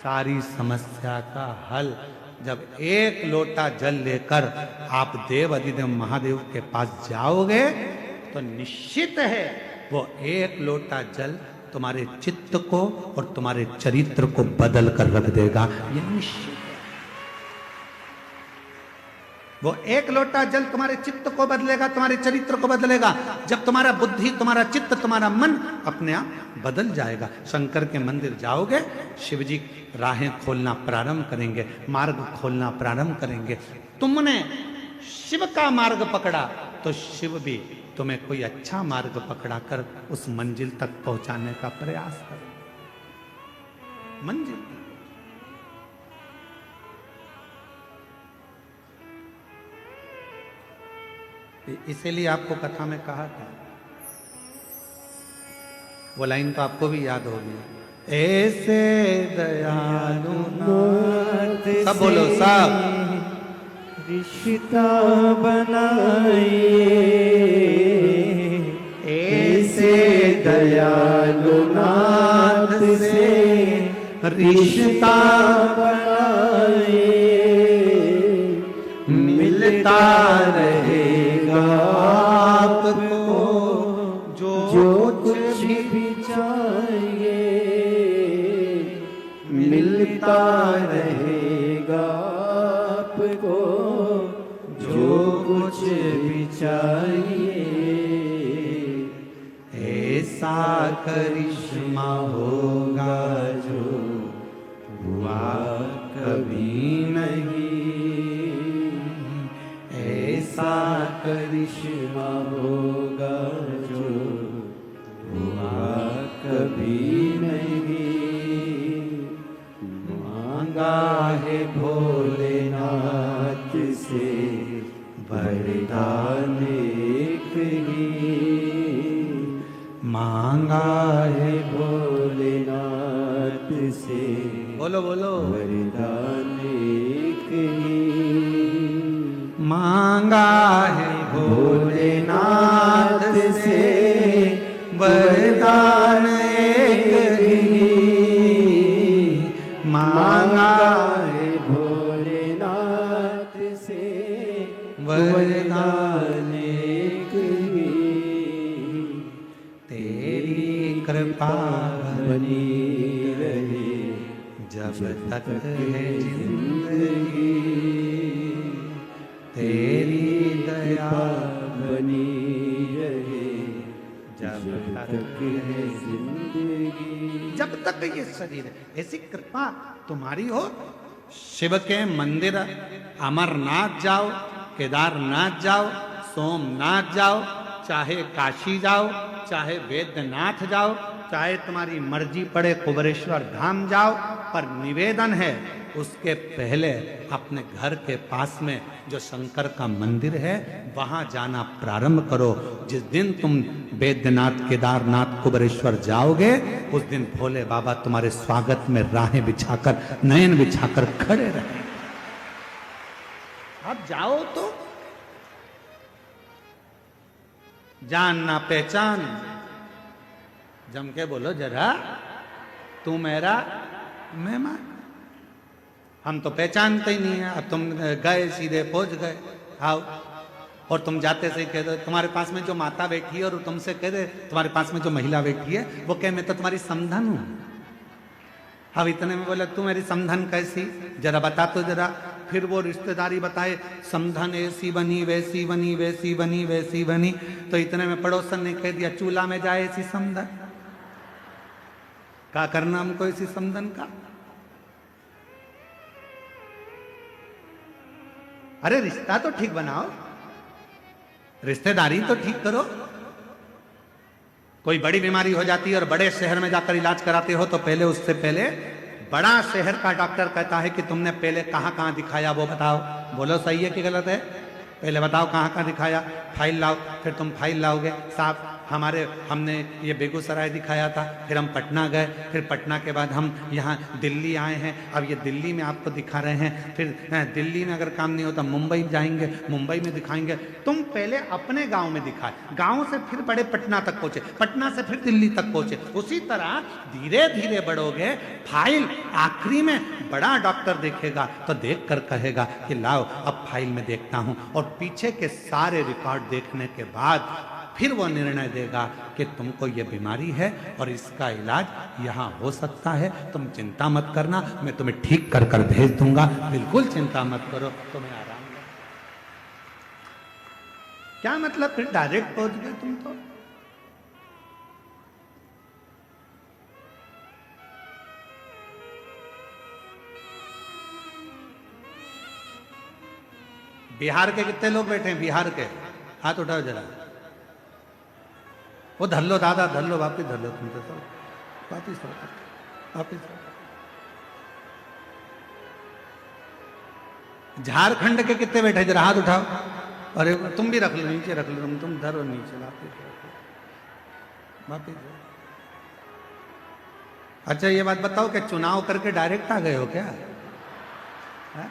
सारी समस्या का हल। जब एक लोटा जल लेकर आप देव अधिदेव महादेव के पास जाओगे तो निश्चित है वो एक लोटा जल तुम्हारे चित्त को और तुम्हारे चरित्र को बदल कर रख देगा, ये निश्चित है। वो एक लोटा जल तुम्हारे चित्त को बदलेगा, तुम्हारे चरित्र को बदलेगा। जब तुम्हारा बुद्धि, तुम्हारा चित्त, तुम्हारा मन अपने आप बदल जाएगा। शंकर के मंदिर जाओगे, शिव जी राहें खोलना प्रारंभ करेंगे, मार्ग खोलना प्रारंभ करेंगे। तुमने शिव का मार्ग पकड़ा तो शिव भी तुम्हें कोई अच्छा मार्ग पकड़ा कर उस मंजिल तक पहुंचाने का प्रयास करें। मंजिल इसीलिए आपको कथा में कहा था, वो लाइन तो आपको भी याद होगी, ऐसे दयालु नाथ, सब बोलो सब, रिश्ता बनाइए, ऐसे दयालु नाथ से रिश्ता बनाइए, मिलता रहेगा आपको जो कुछ भी चाहिए, मिलता रहेगा आपको जो कुछ भी चाहिए। ऐसा करिश्मा होगा जो हुआ कभी नहीं, ऐसा करिश्मा होगा जो हुआ कभी नहीं। मांगा है भोलेनाथ से वरदान एक ही, मांगा है भोलेनाथ से, बोलो बोलो, वरदान एक ही। मांगा है भोलेनाथ से वरदान एक ही, मांगा है भोलेनाथ से वरदान एक ही। तेरी कृपा बनी रहे जब तक है जिंदगी, तेरी दया बनी रहे जब तक है जिंदगी, जब तक ये शरीर है। ऐसी कृपा तुम्हारी हो। शिव के मंदिर अमरनाथ जाओ, केदारनाथ जाओ, सोमनाथ जाओ, चाहे काशी जाओ, चाहे वैद्यनाथ जाओ, चाहे तुम्हारी मर्जी पड़े कुबेरेश्वर धाम जाओ, पर निवेदन है उसके पहले अपने घर के पास में जो शंकर का मंदिर है वहां जाना प्रारंभ करो। जिस दिन तुम वैद्यनाथ, केदारनाथ, कुबेरेश्वर जाओगे उस दिन भोले बाबा तुम्हारे स्वागत में राहें बिछाकर, नयन बिछाकर खड़े रहेंगे। आप जाओ तो जान ना पहचान, जम के बोलो जरा, तू मेरा मेहमान। हम तो पहचानते ही नहीं है। अब तुम गए, सीधे पहुंच गए, आओ, और तुम जाते से कह दो तुम्हारे पास में जो माता बैठी है, और तुमसे कह दे तुम्हारे पास में जो महिला बैठी है वो कह मैं तो तुम्हारी समधन हूं। अब इतने में बोला तू मेरी समधन कैसी, जरा बता तो जरा। फिर वो रिश्तेदारी बताए, समधन ऐसी बनी, वैसी बनी, वैसी बनी, वैसी बनी। तो इतने में पड़ोसन ने कह दिया चूल्हा में जाए ऐसी समधन। क्या करना हमको इसी समधन का? अरे रिश्ता तो ठीक बनाओ, रिश्तेदारी तो ठीक करो। कोई बड़ी बीमारी हो जाती है और बड़े शहर में जाकर इलाज कराते हो तो पहले, उससे पहले बड़ा शहर का डॉक्टर कहता है कि तुमने पहले कहां कहां दिखाया वो बताओ। बोलो सही है कि गलत है? पहले बताओ कहां कहां दिखाया, फाइल लाओ। फिर तुम फाइल लाओगे, साहब हमने ये बेगूसराय दिखाया था, फिर हम पटना गए, फिर पटना के बाद हम यहाँ दिल्ली आए हैं, अब ये दिल्ली में आपको दिखा रहे हैं, फिर दिल्ली में अगर काम नहीं होता मुंबई जाएंगे, मुंबई में दिखाएंगे। तुम पहले अपने गांव में दिखाए, गांव से फिर बड़े पटना तक पहुंचे, पटना से फिर दिल्ली तक पहुंचे। उसी तरह धीरे धीरे बढ़ोगे, फाइल आखिरी में बड़ा डॉक्टर देखेगा तो देख कर कहेगा कि लाओ अब फाइल में देखता हूं, और पीछे के सारे रिकॉर्ड देखने के बाद फिर वो निर्णय देगा कि तुमको ये बीमारी है और इसका इलाज यहाँ हो सकता है, तुम चिंता मत करना, मैं तुम्हें ठीक कर कर भेज दूंगा, बिल्कुल चिंता मत करो, तुम्हें आराम है। क्या मतलब, फिर डायरेक्ट पहुंच गए तुम तो। बिहार के कितने लोग बैठे हैं, बिहार के हाथ उठाओ जरा। वो धर लो दादा, धर लो, वापिस धर लो, तुम तो सब वापिस वापिस। झारखंड के कितने बैठे, जरा हाथ उठाओ। अरे तुम भी रख लो, नीचे रख लो, तुम धरो नीचे, वापिस। अच्छा ये बात बताओ कि चुनाव करके डायरेक्ट आ गए हो क्या? है?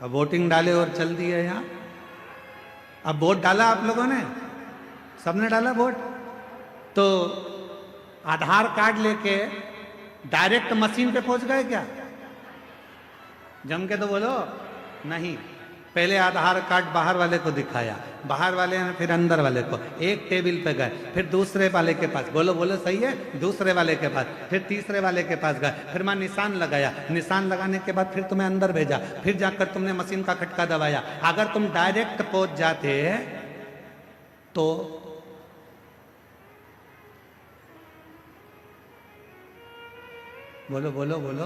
अब वोटिंग डाले और चल दिए यहाँ। अब वोट डाला आप लोगों ने, सबने डाला वोट, तो आधार कार्ड लेके डायरेक्ट मशीन पे पहुंच गए क्या? जम के तो बोलो नहीं, पहले आधार कार्ड बाहर वाले को दिखाया, बाहर वाले ने फिर अंदर वाले को, एक टेबल पे गए, फिर दूसरे वाले के पास, बोलो बोलो सही है, दूसरे वाले के पास, फिर तीसरे वाले के पास गए, फिर वहां निशान लगाया, निशान लगाने के बाद फिर तुम्हें अंदर भेजा, फिर जाकर तुमने मशीन का खटका दबाया। अगर तुम डायरेक्ट पहुंच जाते तो बोलो बोलो बोलो,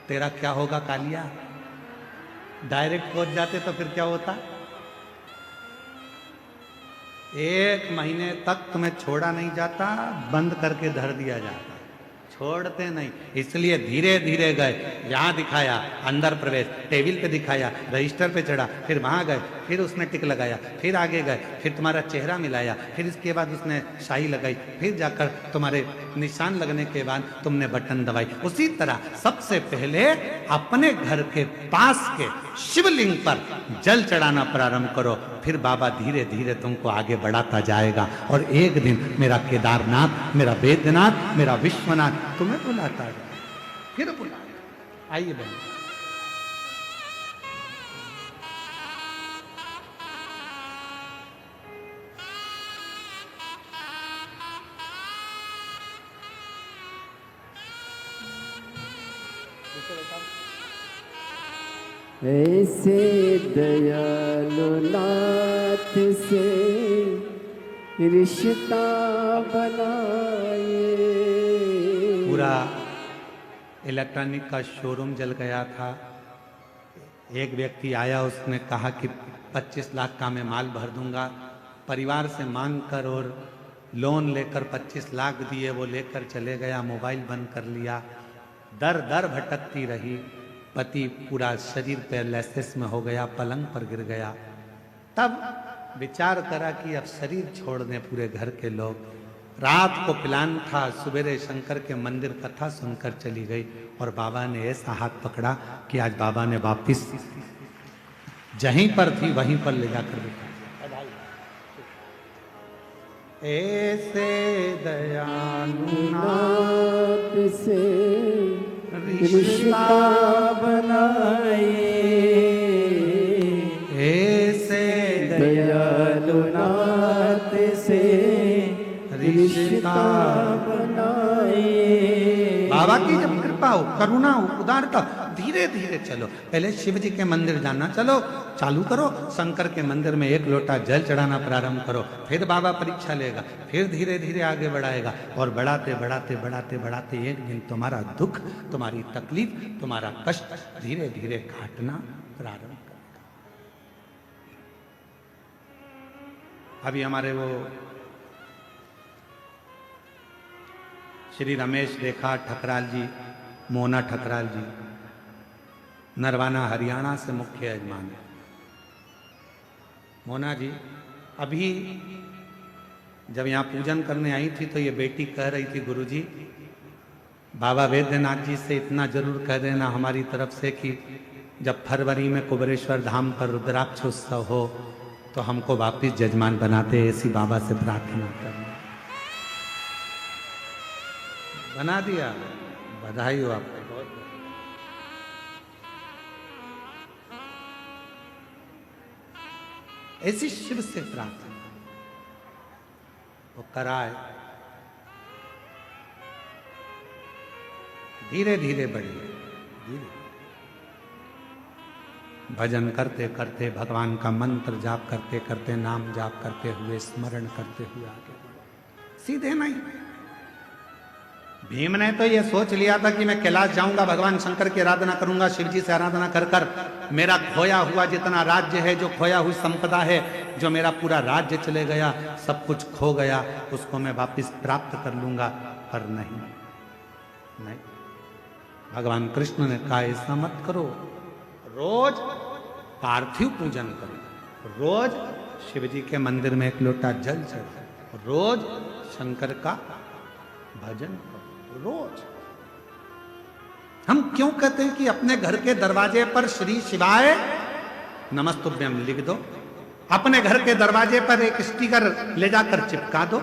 तेरा क्या होगा कालिया? डायरेक्ट पहुंच जाते तो फिर क्या होता? 1 महीने तक तुम्हें छोड़ा नहीं जाता, बंद करके धर दिया जाता, छोड़ते नहीं। इसलिए धीरे धीरे गए, यहां दिखाया अंदर प्रवेश, टेबल पे दिखाया, रजिस्टर पे चढ़ा, फिर वहां गए, फिर उसने टिक लगाया, फिर आगे गए, फिर तुम्हारा चेहरा मिलाया, फिर इसके बाद उसने शाही लगाई, फिर जाकर तुम्हारे निशान लगने के बाद तुमने बटन दबाई। उसी तरह सबसे पहले अपने घर के पास के शिवलिंग पर जल चढ़ाना प्रारंभ करो, फिर बाबा धीरे धीरे तुमको आगे बढ़ाता जाएगा, और एक दिन मेरा केदारनाथ, मेरा बैद्यनाथ, मेरा विश्वनाथ तुम्हें बुलाता है, फिर बुलाएगा। आइए बहन। ऐसे दयालु नाथ से रिश्ता बनाए। पूरा इलेक्ट्रॉनिक का शोरूम जल गया था। एक व्यक्ति आया, उसने कहा कि 25 लाख का मैं माल भर दूंगा। परिवार से मांग कर और लोन लेकर 25 लाख दिए, वो लेकर चले गया, मोबाइल बंद कर लिया। दर दर भटकती रही, पति पूरा शरीर पैरालिसिस में हो गया, पलंग पर गिर गया। तब विचार करा कि अब शरीर छोड़ दें पूरे घर के लोग। रात को प्लान था, सवेरे शंकर के मंदिर कथा सुनकर चली गई, और बाबा ने ऐसा हाथ पकड़ा कि आज बाबा ने वापिस जहीं पर थी वहीं पर ले जाकर बिठा। ऐसे दयालु नाथ से रिश्ता बनाए। ऐसे दयालु नाथ से रिश्ता बनाए। बाबा की जब कृपा हो, करुणा हो, उदारता, धीरे धीरे चलो। पहले शिव जी के मंदिर जाना चलो, चालू करो, शंकर के मंदिर में 1 लोटा जल चढ़ाना प्रारंभ करो, फिर बाबा परीक्षा लेगा, फिर धीरे धीरे आगे बढ़ाएगा, और बढ़ाते बढ़ाते बढ़ाते बढ़ाते एक दिन तुम्हारा दुख, तुम्हारी तकलीफ, तुम्हारा कष्ट धीरे धीरे काटना प्रारंभ करेगा। अभी हमारे वो श्री रमेश रेखा ठकराल जी, मोना ठकराल जी, नरवाना हरियाणा से मुख्य यजमान है। मोना जी अभी जब यहाँ पूजन करने आई थी तो ये बेटी कह रही थी, गुरुजी बाबा वैद्यनाथ जी से इतना जरूर कह देना हमारी तरफ से कि जब फरवरी में कुबेरेश्वर धाम पर रुद्राक्ष उत्सव हो तो हमको वापिस जजमान बनाते, ऐसी बाबा से प्रार्थना करना। बना दिया, बधाई हो आपको। ऐसी शिव से प्रार्थना वो कराए, धीरे धीरे बढ़िए, धीरे भजन करते करते, भगवान का मंत्र जाप करते करते, नाम जाप करते हुए, स्मरण करते हुए आगे बढ़ो, सीधे नहीं। भीम ने तो ये सोच लिया था कि मैं कैलाश जाऊंगा, भगवान शंकर की आराधना करूंगा, शिव जी से आराधना कर कर मेरा खोया हुआ जितना राज्य है, जो खोया हुई संपदा है, जो मेरा पूरा राज्य चले गया, सब कुछ खो गया, उसको मैं वापस प्राप्त कर लूंगा। पर नहीं, नहीं, भगवान कृष्ण ने कहा ऐसा मत करो, रोज पार्थिव पूजन करो, रोज शिव जी के मंदिर में एक लोटा जल चढ़ाओ, रोज शंकर का भजन करो, रोज। हम क्यों कहते हैं कि अपने घर के दरवाजे पर श्री शिवाय नमस्तुभ्यम लिख दो, अपने घर के दरवाजे पर एक स्टिकर ले जाकर चिपका दो,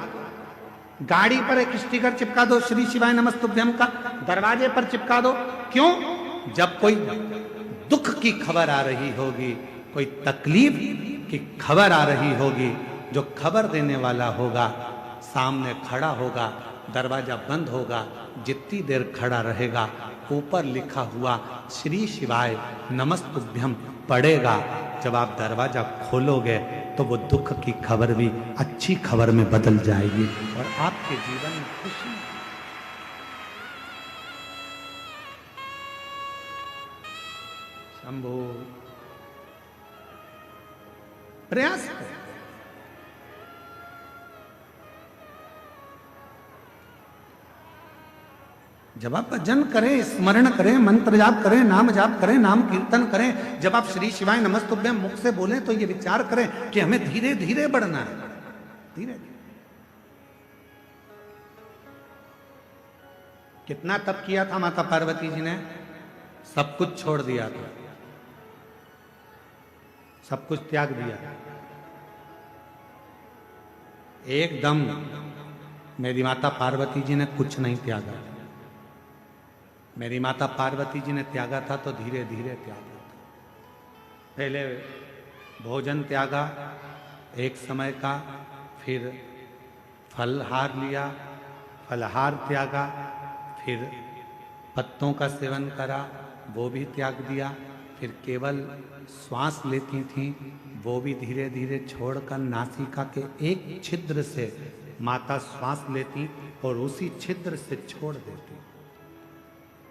गाड़ी पर एक स्टिकर चिपका दो श्री शिवाय नमस्तुभ्यम का, दरवाजे पर चिपका दो। क्यों? जब कोई दुख की खबर आ रही होगी, कोई तकलीफ की खबर आ रही होगी, जो खबर देने वाला होगा सामने खड़ा होगा, दरवाजा बंद होगा, जितनी देर खड़ा रहेगा ऊपर लिखा हुआ श्री शिवाय नमस्तुभ्यम पड़ेगा। जब आप दरवाजा खोलोगे तो वो दुख की खबर भी अच्छी खबर में बदल जाएगी और आपके जीवन में खुशी। शंभो, प्रयास करें। जब आप भजन करें, स्मरण करें, मंत्र जाप करें, नाम जाप करें, नाम कीर्तन करें, जब आप श्री शिवाय नमस्तुभ्यम मुख से बोलें तो ये विचार करें कि हमें धीरे धीरे बढ़ना है, धीरे धीरे। कितना तप किया था माता पार्वती जी ने? सब कुछ छोड़ दिया था, सब कुछ त्याग दिया। एकदम मेरी माता पार्वती जी ने कुछ नहीं त्यागा। मेरी माता पार्वती जी ने त्यागा था तो धीरे धीरे त्यागा था। पहले भोजन त्यागा एक समय का, फिर फलहार लिया, फलहार त्यागा, फिर पत्तों का सेवन करा, वो भी त्याग दिया, फिर केवल श्वास लेती थी, वो भी धीरे धीरे छोड़कर नासिका के एक छिद्र से माता श्वास लेती और उसी छिद्र से छोड़ देती।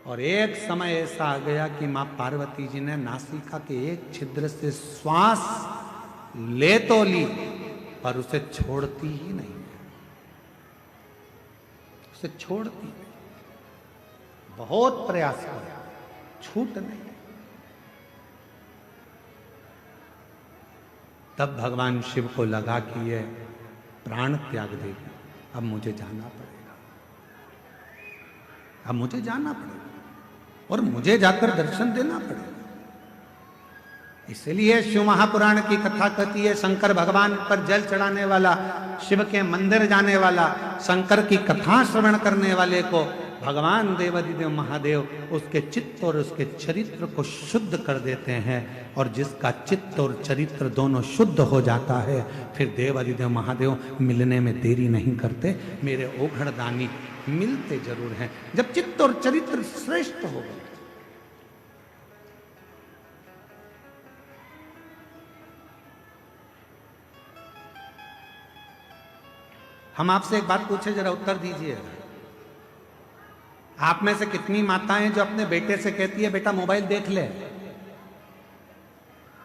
और एक समय ऐसा आ गया कि मां पार्वती जी ने नासिका के एक छिद्र से श्वास ले तो ली पर उसे छोड़ती ही नहीं, उसे छोड़ती नहीं। बहुत प्रयास किया, छूट नहीं। तब भगवान शिव को लगा कि ये प्राण त्याग देगी, अब मुझे जाना पड़ेगा, अब मुझे जाना पड़ेगा और मुझे जाकर दर्शन देना पड़ेगा। इसलिए शिव महापुराण की कथा कहती है, शंकर भगवान पर जल चढ़ाने वाला, शिव के मंदिर जाने वाला, शंकर की कथा श्रवण करने वाले को भगवान देवाधिदेव महादेव उसके चित्त और उसके चरित्र को शुद्ध कर देते हैं। और जिसका चित्त और चरित्र दोनों शुद्ध हो जाता है, फिर देवाधिदेव महादेव मिलने में देरी नहीं करते। मेरे ओघड़दानी मिलते जरूर हैं जब चित्त और चरित्र श्रेष्ठ हो गए। हम आपसे एक बात पूछे, जरा उत्तर दीजिए। आप में से कितनी माताएं जो अपने बेटे से कहती है बेटा मोबाइल देख ले?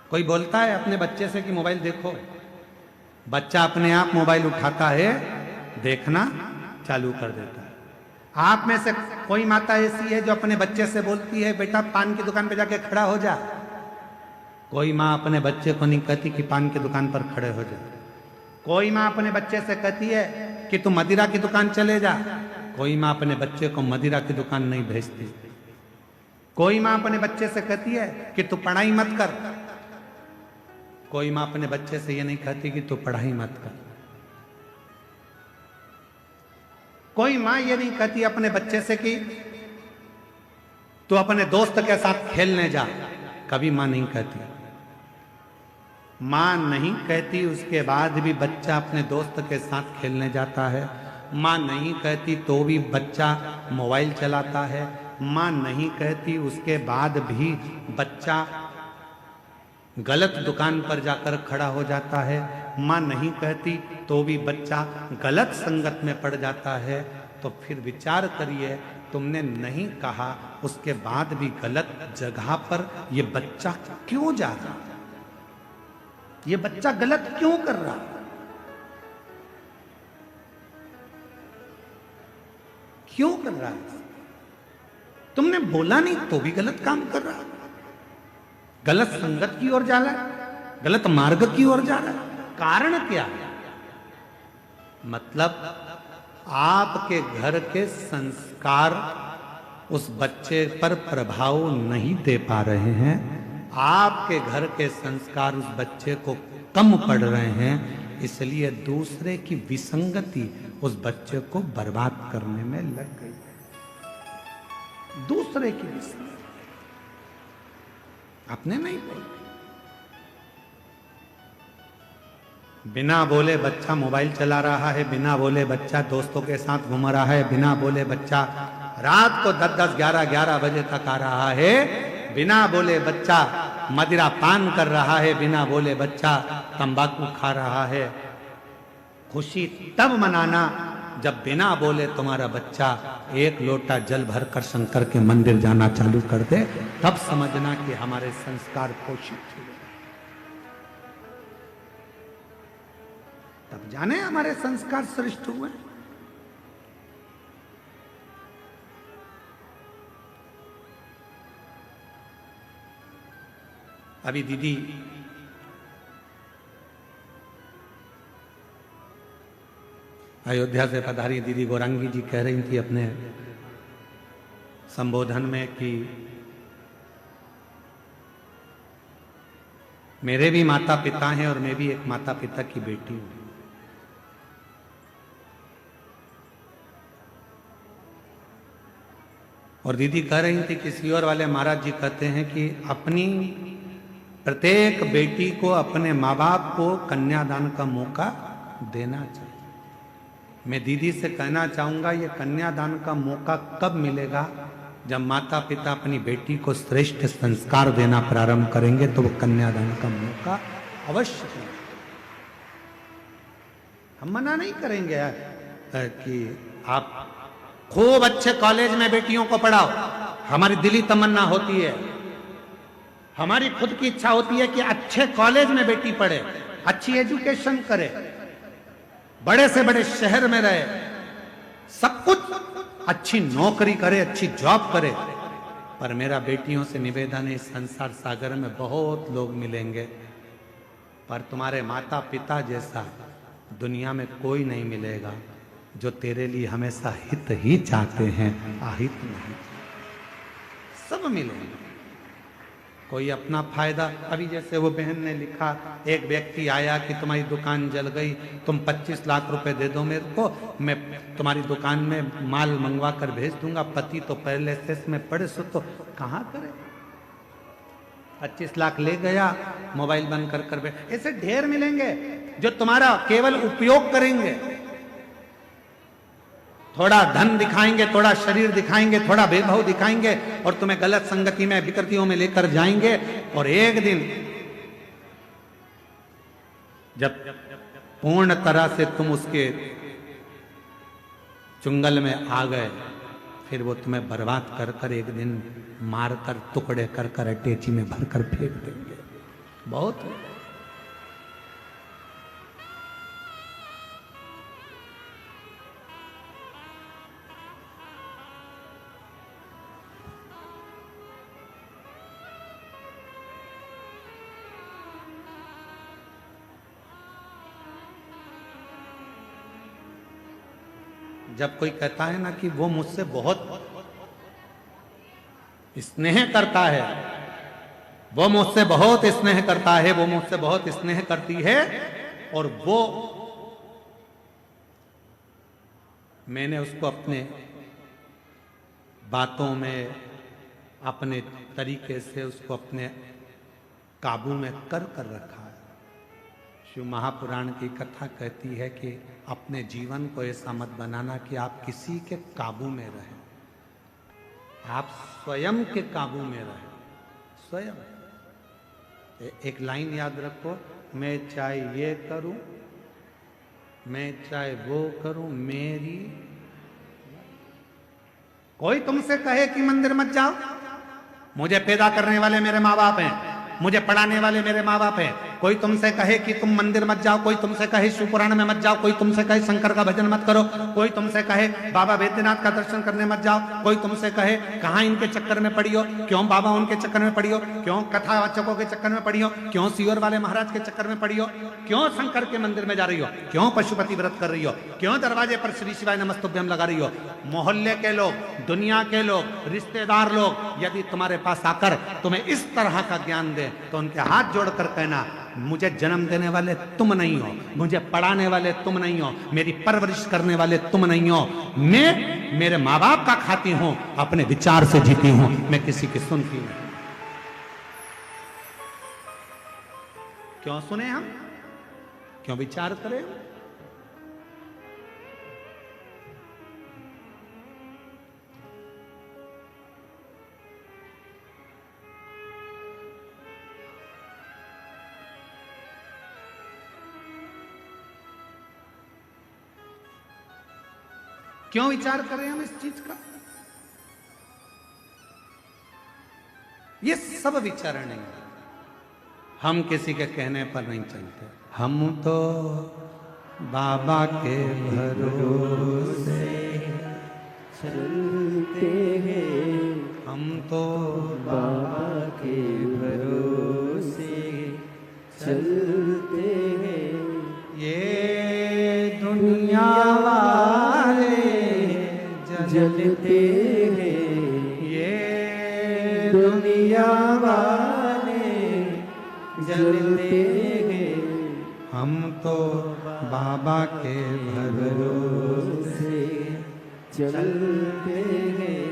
कोई बोलता है अपने बच्चे से कि मोबाइल देखो? बच्चा अपने आप मोबाइल उठाता है, देखना चालू कर देता है। आप में से कोई माता ऐसी है जो अपने बच्चे से बोलती है बेटा पान की दुकान पे जाके खड़ा हो जा? कोई माँ अपने बच्चे को नहीं कहती कि पान की दुकान पर खड़े हो जा। कोई माँ अपने बच्चे से कहती है कि तू मदिरा की दुकान चले जा, कोई माँ अपने बच्चे को मदिरा की दुकान नहीं भेजती। कोई माँ अपने बच्चे से कहती है कि तू पढ़ाई मत कर, कोई माँ अपने बच्चे से ये नहीं कहती कि तू पढ़ाई मत कर। कोई माँ ये नहीं कहती अपने बच्चे से कि तू अपने दोस्त के साथ खेलने जा, कभी माँ नहीं कहती। माँ नहीं कहती, उसके बाद भी बच्चा अपने दोस्त के साथ खेलने जाता है। माँ नहीं कहती तो भी बच्चा मोबाइल चलाता है। माँ नहीं कहती, उसके बाद भी बच्चा गलत दुकान पर जाकर खड़ा हो जाता है। माँ नहीं कहती तो भी बच्चा गलत संगत में पड़ जाता है। तो फिर विचार करिए, तुमने नहीं कहा, उसके बाद भी गलत जगह पर ये बच्चा क्यों जा रहा है? ये बच्चा गलत क्यों कर रहा है? क्यों कर रहा है? तुमने बोला नहीं तो भी गलत काम कर रहा है, गलत संगत की ओर जा रहा है, गलत मार्ग की ओर जा रहा है। कारण क्या है? मतलब आपके घर के संस्कार उस बच्चे पर प्रभाव नहीं दे पा रहे हैं। आपके घर के संस्कार उस बच्चे को कम पड़ रहे हैं, इसलिए दूसरे की विसंगति उस बच्चे को बर्बाद करने में लग गई है। दूसरे की विसंगति, अपने नहीं बोले। बिना बोले बच्चा मोबाइल चला रहा है, बिना बोले बच्चा दोस्तों के साथ घूम रहा है, बिना बोले बच्चा रात को 10-10, 11-11 बजे तक आ रहा है, बिना बोले बच्चा मदिरा पान कर रहा है, बिना बोले बच्चा तंबाकू खा रहा है। खुशी तब मनाना जब बिना बोले तुम्हारा बच्चा एक लोटा जल भरकर शंकर के मंदिर जाना चालू कर दे, तब समझना कि हमारे संस्कार पोषित हुए, तब जाने हमारे संस्कार श्रेष्ठ हुए। अभी दीदी अयोध्या से पधारी दीदी गौरांगी जी कह रही थी अपने संबोधन में कि मेरे भी माता पिता हैं और मैं भी एक माता पिता की बेटी हूं। और दीदी कह रही थी कि सीहोर वाले महाराज जी कहते हैं कि अपनी प्रत्येक बेटी को अपने माँ बाप को कन्यादान का मौका देना चाहिए। मैं दीदी से कहना चाहूंगा, ये कन्यादान का मौका कब मिलेगा? जब माता पिता अपनी बेटी को श्रेष्ठ संस्कार देना प्रारंभ करेंगे तो वो कन्यादान का मौका अवश्य मिलेगा। हम मना नहीं करेंगे यार कि आप खूब अच्छे कॉलेज में बेटियों को पढ़ाओ, हमारी दिली तमन्ना होती है, हमारी खुद की इच्छा होती है कि अच्छे कॉलेज में बेटी पढ़े, अच्छी एजुकेशन करे, बड़े से बड़े शहर में रहे, सब कुछ अच्छी नौकरी करे, अच्छी जॉब करे। पर मेरा बेटियों से निवेदन है, इस संसार सागर में बहुत लोग मिलेंगे, पर तुम्हारे माता पिता जैसा दुनिया में कोई नहीं मिलेगा जो तेरे लिए हमेशा हित ही चाहते हैं, अहित नहीं। सब मिलेंगे, कोई अपना फायदा। अभी जैसे वो बहन ने लिखा, एक व्यक्ति आया कि तुम्हारी दुकान जल गई, तुम 25 लाख रुपए दे दो मेरे को, मैं तुम्हारी दुकान में माल मंगवा कर भेज दूंगा। पति तो पहले से इसमें पड़े सो तो कहाँ करे, 25 लाख ले गया, मोबाइल बंद कर कर। ऐसे ढेर मिलेंगे जो तुम्हारा केवल उपयोग करेंगे, थोड़ा धन दिखाएंगे, थोड़ा शरीर दिखाएंगे, थोड़ा वैभव दिखाएंगे और तुम्हें गलत संगति में, विकृतियों में लेकर जाएंगे। और एक दिन जब पूर्ण तरह से तुम उसके चुंगल में आ गए, फिर वो तुम्हें बर्बाद कर कर एक दिन मारकर टुकड़े कर कर अटैची में भरकर फेंक देंगे। बहुत जब कोई कहता है ना कि वो मुझसे बहुत स्नेह करता है, वो मुझसे बहुत स्नेह करता है, वो मुझसे बहुत स्नेह करती है, और वो मैंने उसको अपने बातों में अपने तरीके से उसको अपने काबू में कर रखा है। शिव महापुराण की कथा कहती है कि अपने जीवन को ऐसा मत बनाना कि आप किसी के काबू में रहें, आप स्वयं के काबू में रहें, स्वयं। एक लाइन याद रखो, मैं चाहे ये करूं, मैं चाहे वो करूं, मेरी। कोई तुमसे कहे कि मंदिर मत जाओ, मुझे पैदा करने वाले मेरे माँ बाप हैं, मुझे पढ़ाने वाले मेरे माँ बाप हैं। कोई तुमसे कहे कि तुम मंदिर मत जाओ, कोई तुमसे कहे शिव पुराण में मत जाओ, कोई तुमसे कहे शंकर का भजन मत करो, कोई तुमसे कहे बाबा बैद्यनाथ का दर्शन करने मत जाओ, कोई तुमसे कहे कहाँ इनके चक्कर में पड़ी हो, क्यों बाबा उनके चक्कर में पड़ी हो, क्यों कथावाचकों के चक्कर में पड़ी हो, क्यों सियोर वाले महाराज के चक्कर में पड़ी हो, क्यों शंकर के मंदिर में जा रही हो, क्यों पशुपति व्रत कर रही हो, क्यों दरवाजे पर श्री शिवाय नमस्तुभ्यम लगा रही हो। मोहल्ले के लोग, दुनिया के लोग, रिश्तेदार लोग यदि तुम्हारे पास आकर तुम्हें इस तरह का ज्ञान दे तो उनके हाथ जोड़कर कहना, मुझे जन्म देने वाले तुम नहीं हो, मुझे पढ़ाने वाले तुम नहीं हो, मेरी परवरिश करने वाले तुम नहीं हो, मैं मेरे माँ बाप का खाती हूं, अपने विचार से जीती हूं, मैं किसी की सुनती नहीं। क्यों सुने हम, क्यों विचार करें? क्यों विचार करें हम इस चीज का? ये सब विचार नहीं, हम किसी के कहने पर नहीं चलते, हम तो बाबा के भरोसे चलते हैं, हम तो बाबा के भरोसे चलते हैं। ये दुनिया वाले जलते हैं, ये दुनिया वाले जलते हैं, हम तो बाबा के भरोसे चलते हैं,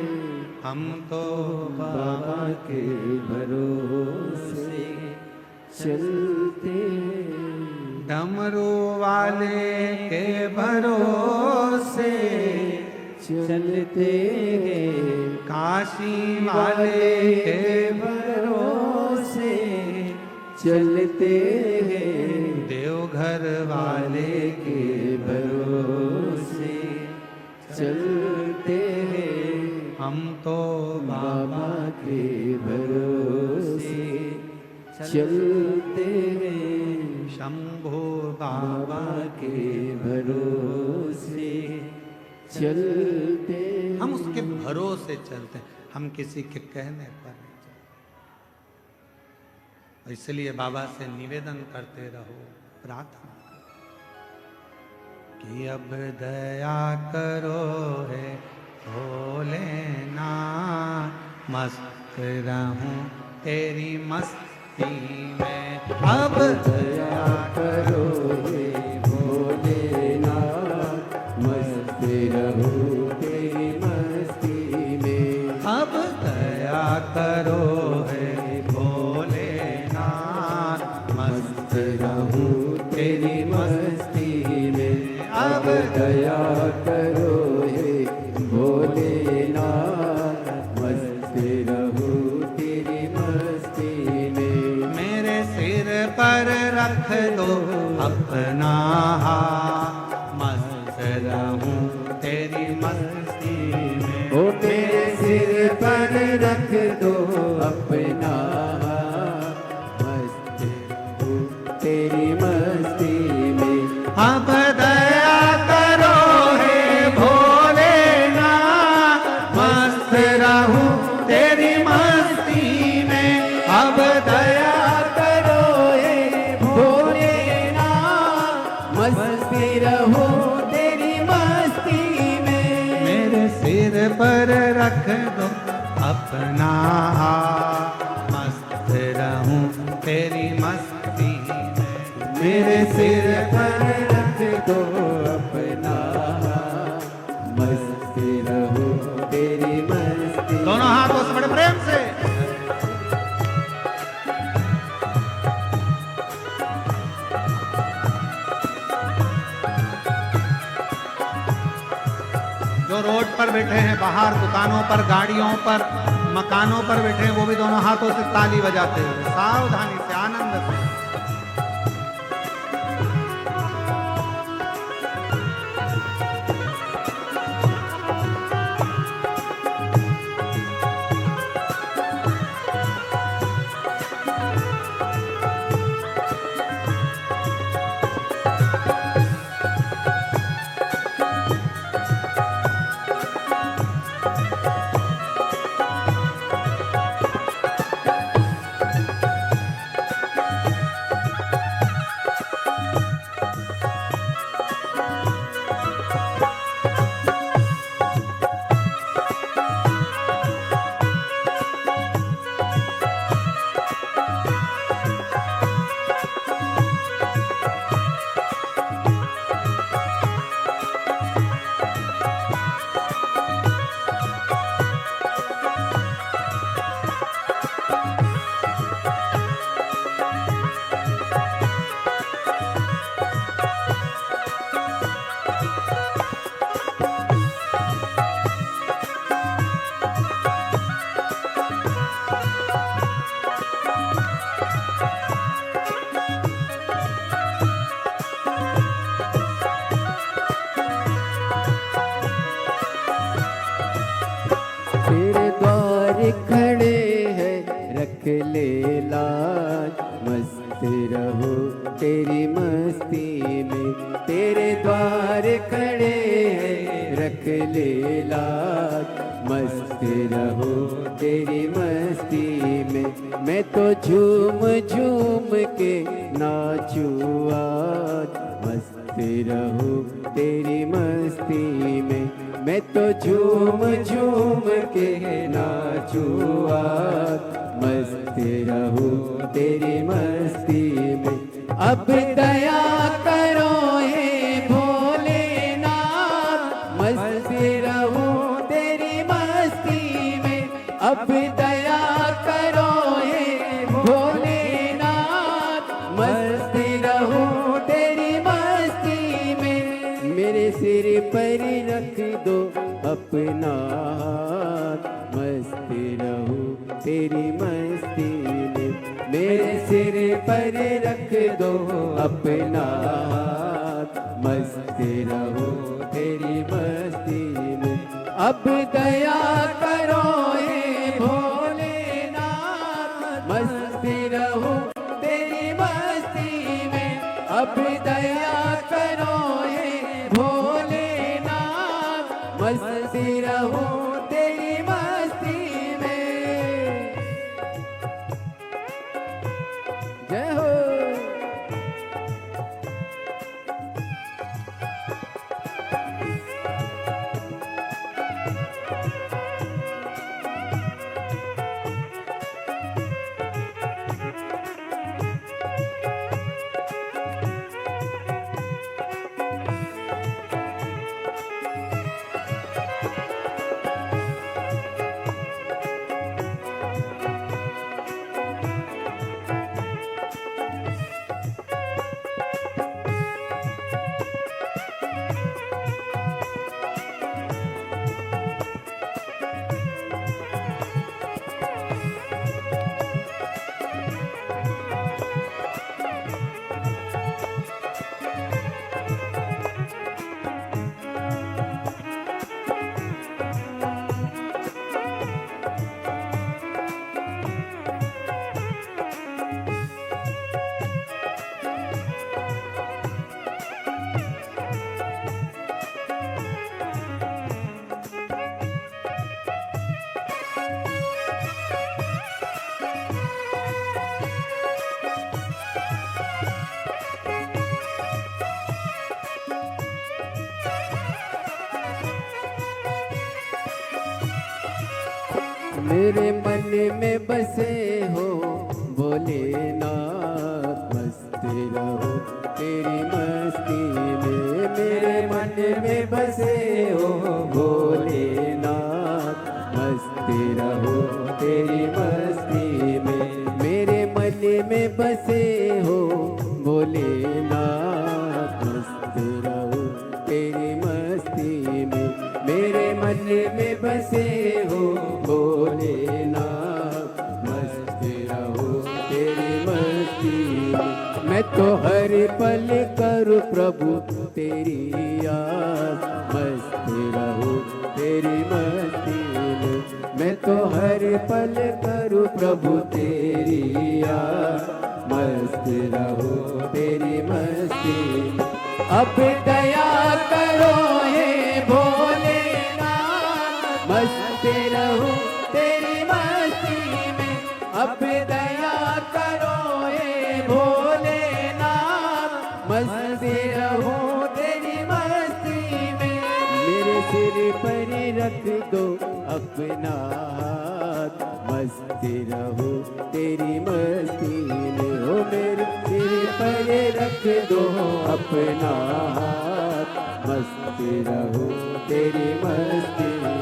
हम तो बाबा के भरोसे चलते हैं। डमरू वाले के भरोसे चलते हैं, काशी वाले के भरोसे चलते हैं, देवघर वाले के भरोसे चलते हैं, हम तो बाबा के भरोसे चलते हैं, शंभू बाबा बाबा के भरोसे चलते हैं। हम उसके भरोसे चलते हैं, हम किसी के कहने पर नहीं चलते। इसलिए बाबा से निवेदन करते रहो, प्रार्थना कि अब दया करो है भोलेनाथ, मस्त रहूं तेरी मस्ती में, अब दया करो हे भोलेनाथ, मस्त रहूं तेरी मस्ती में, अब दया करो है भोलेनाथ, मस्त रहूं तेरी मस्ती में, अब दया करो हे भोलेनाथ, मस्त रहूं तेरी मस्ती में, मेरे सिर पर रख दो अपना हाथ, मस्त रहूं तेरी मस्ती में, ओ मेरे सिर पर रख दो अपना हाथ, मस्त रहूं तेरी मस्ती में, अब दया करो हे भोलेनाथ, मस्त रहूं तेरी मस्ती में, अब दया करो हे भोलेनाथ, मस्त रहो तेरी मस्ती में, रख दो अपना हाथ, मस्त रहूं तेरी मस्ती में। मेरे सिर पर रख दो अपना हाथ, मस्त रहूं तेरी मस्ती। दोनों हाथों से बड़े प्रेम से। जो रोड पर बैठे हैं, बाहर दुकानों पर, गाड़ियों पर, मकानों पर बैठे हैं, वो भी दोनों हाथों से ताली बजाते हुए सावधानी से, आनंद से। तेरे द्वार खड़े हैं रख ले लाज, मस्त रहो तेरी मस्ती में। तेरे द्वार खड़े हैं रख ले लाज, मस्त रहो तेरी मस्ती में। मैं तो झूम झूम के नाचूं आज, मस्त रहो तेरी मस्ती में। मैं तो झूम झूम के नाचूं आज, मस्त रहूं तेरी मस्ती में। अब दया करो हे भोलेनाथ, मस्त रहूं तेरी मस्ती में। अब दया करो हे भोलेनाथ, मस्त रहूं तेरी मस्ती में। मेरे सिर पर रख दो अपना हाथ, मस्त रहूं तेरी मस्ती में। मेरे सिर पर रख दो अपना हाथ, मस्त रहूं तेरी मस्ती में। अब दया करो हे भोलेनाथ, मस्त रहूं तेरी मस्ती में। अब दया करो हे भोलेनाथ, मस्त रहूं तेरी मस्ती में। जय हो। मेरे मन में बसे हो भोलेनाथ, मस्त रहो तेरी मस्ती में। मेरे मन में बसे हो भोलेनाथ, मस्त रहो तेरी मस्ती में। मेरे मन में बसे हो भोलेनाथ, मस्त रहो तेरी मस्ती में। मेरे मन में बसे हो भोलेनाथ, मस्त रहो तेरी मस्ती में। मैं तो हर पल करूँ प्रभु तेरी याद, मस्त रहो तेरी मस्ती में। मैं तो हर पल करूँ प्रभु तेरी याद, मस्त रहो तेरी मस्ती में। अब दया करो हे भोलेनाथ, मस्त रहो तेरी मस्ती में। अब दया करो हे भोलेनाथ, मस्त रहो तेरी मस्ती में। मेरे सिर पर रख दो अपना हाथ, मस्त रहो तेरी मस्ती में। हो मेरे सिर पर रख दो अपना हाथ, मस्त रहो तेरी मस्ती में।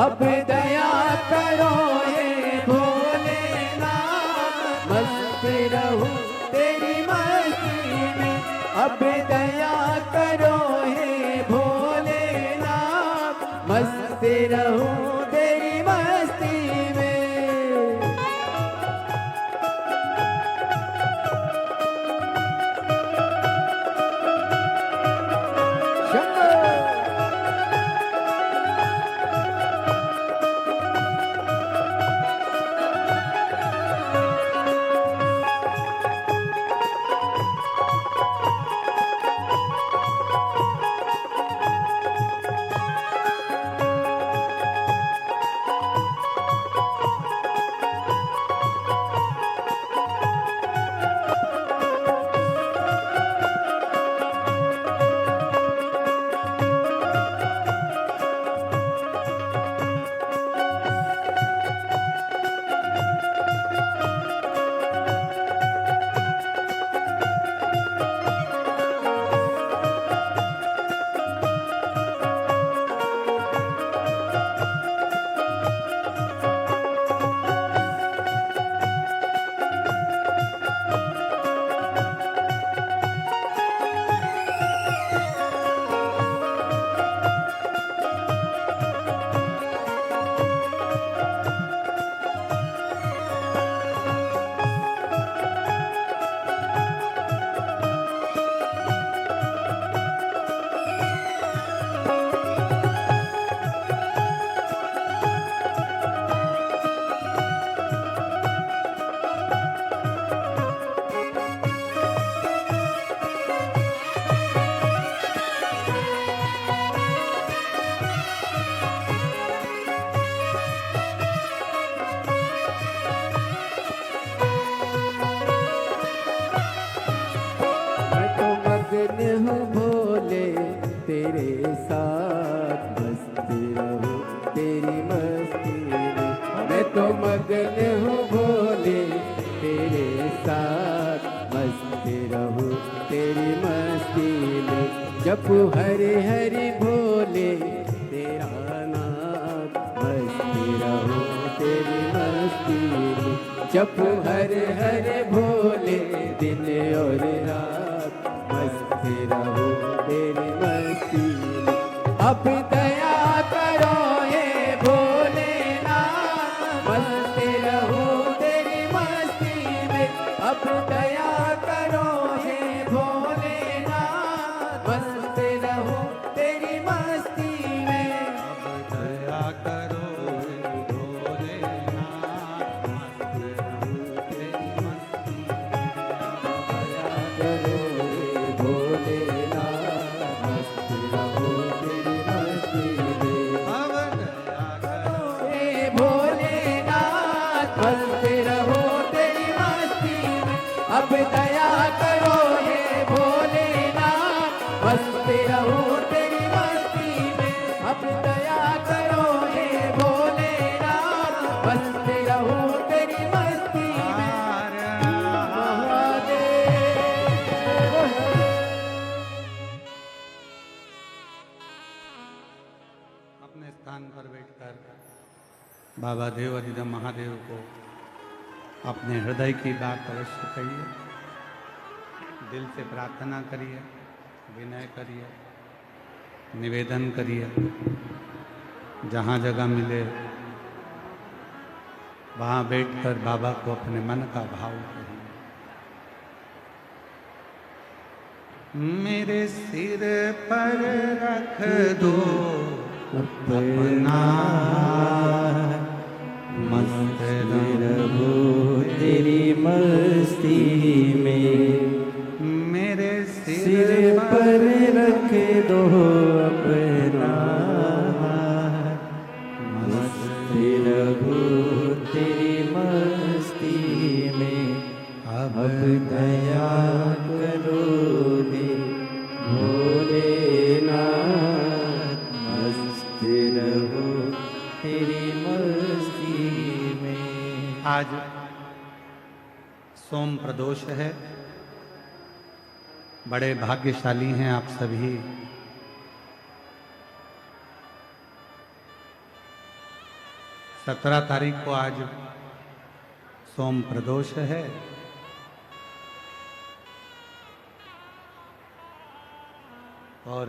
अब दया करो हे भोलेनाथ, मस्त रहो तेरी मस्ती में। अब दया करो हे भोलेनाथ, मस्त रहो तेरी मस्ती में। मगन हूँ भोले तेरे साथ, मस्त रहो तेरी मस्ती में। मैं तो मगन हूँ भोले तेरे साथ, मस्त रहो तेरी मस्ती में। जप हरे हरे भोले तेरा नाम, मस्त रहो तेरी मस्ती में। जप हरे हरे भोले दिन और रात, मस्त रहो तेरी मस्ती में। अब दया करो हे भोलेनाथ, मस्त रहो तेरी मस्ती में। अब दया करो हे भोलेनाथ, मस्त रहो तेरी मस्ती में। अब दया करो हे भोलेनाथ, मस्त रहो तेरी मस्ती में। दया करो हे भोलेनाथ, मस्त रहो तेरी मस्ती में। अब दया करो हे भोलेनाथ, मस्त रहो तेरी मस्ती में। अब दया करो हे भोलेनाथ, मस्त रहो तेरी मस्ती में। अब दया करो हे भोलेनाथ, बाबा देव अधिदम महादेव को अपने हृदय की बात अवश्य कहिए, दिल से प्रार्थना करिए, विनय करिए, निवेदन करिए। जहाँ जगह मिले वहाँ बैठकर बाबा को अपने मन का भाव कहिए। मेरे सिर पर रख दो अपना मस्त रहो तेरी मस्ती में, मेरे सिर पर रख दो अपना मस्त रहो तेरी मस्ती में। अब दया करोगे भोलेनाथ, मस्त रहो तेरी मस्ती में। आज सोम प्रदोष है। बड़े भाग्यशाली हैं आप सभी। सत्रह तारीख को आज सोम प्रदोष है। और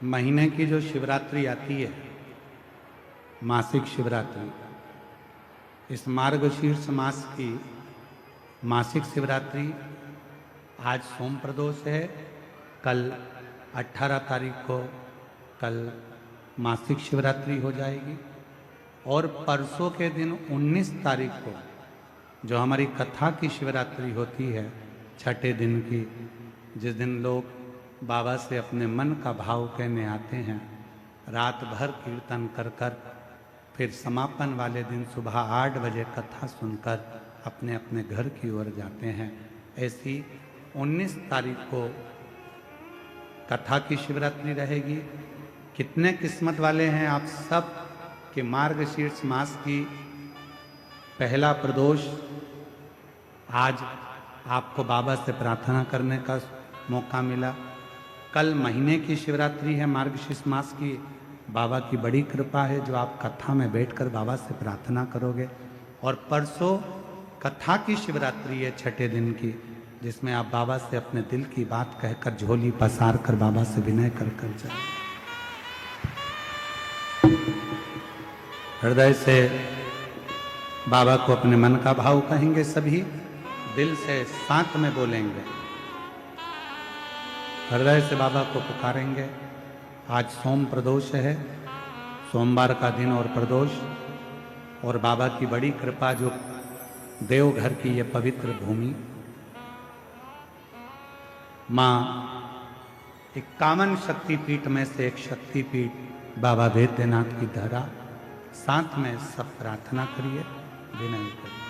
महीने की जो शिवरात्रि आती है, मासिक शिवरात्रि, इस मार्गशीर्ष मास की मासिक शिवरात्रि आज सोम प्रदोष है। कल 18 तारीख को कल मासिक शिवरात्रि हो जाएगी। और परसों के दिन 19 तारीख को जो हमारी कथा की शिवरात्रि होती है, छठे दिन की, जिस दिन लोग बाबा से अपने मन का भाव कहने आते हैं, रात भर कीर्तन कर कर फिर समापन वाले दिन सुबह 8 बजे कथा सुनकर अपने अपने घर की ओर जाते हैं। ऐसी 19 तारीख को कथा की शिवरात्रि रहेगी। कितने किस्मत वाले हैं आप सब कि मार्गशीर्ष मास की पहला प्रदोष आज आपको बाबा से प्रार्थना करने का मौका मिला। कल महीने की शिवरात्रि है मार्गशीर्ष मास की। बाबा की बड़ी कृपा है जो आप कथा में बैठकर बाबा से प्रार्थना करोगे। और परसों कथा की शिवरात्रि है छठे दिन की, जिसमें आप बाबा से अपने दिल की बात कहकर झोली पसार कर बाबा से विनय कर कर जाए। हृदय से बाबा को अपने मन का भाव कहेंगे, सभी दिल से साथ में बोलेंगे, हृदय से बाबा को पुकारेंगे। आज सोम प्रदोष है, सोमवार का दिन और प्रदोष, और बाबा की बड़ी कृपा जो देवघर की ये पवित्र भूमि, माँ 51 शक्तिपीठ में से एक शक्तिपीठ बाबा वैद्यनाथ की धरा। साथ में सब प्रार्थना करिए, विनय करिए।